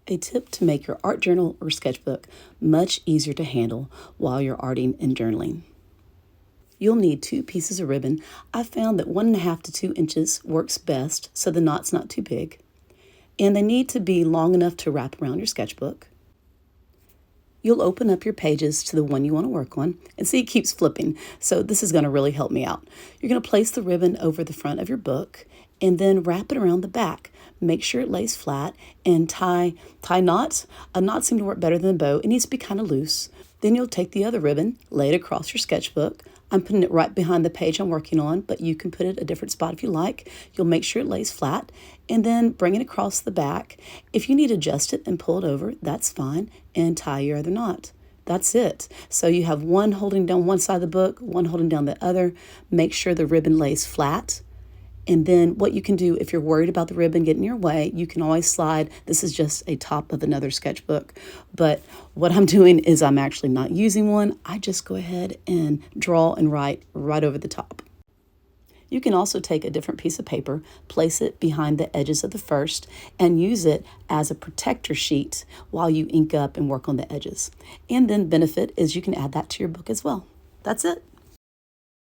A tip to make your art journal or sketchbook much easier to handle while you're arting and journaling. You'll need 2 pieces of ribbon. I found that 1.5 to 2 inches works best so the knot's not too big. And they need to be long enough to wrap around your sketchbook. You'll open up your pages to the one you want to work on, and see it keeps flipping, so this is going to really help me out. You're going to place the ribbon over the front of your book and then wrap it around the back. Make sure it lays flat and tie knots. A knot seems to work better than a bow. It needs to be kind of loose. Then you'll take the other ribbon, lay it across your sketchbook. I'm putting it right behind the page I'm working on, but you can put it a different spot if you like. You'll make sure it lays flat and then bring it across the back. If you need to adjust it and pull it over, that's fine, and tie your other knot. That's it. So you have one holding down one side of the book, one holding down the other. Make sure the ribbon lays flat. And then what you can do if you're worried about the ribbon getting in your way, you can always slide. This is just a top of another sketchbook. But what I'm doing is I'm actually not using one. I just go ahead and draw and write right over the top. You can also take a different piece of paper, place it behind the edges of the first, and use it as a protector sheet while you ink up and work on the edges. And then benefit is you can add that to your book as well. That's it.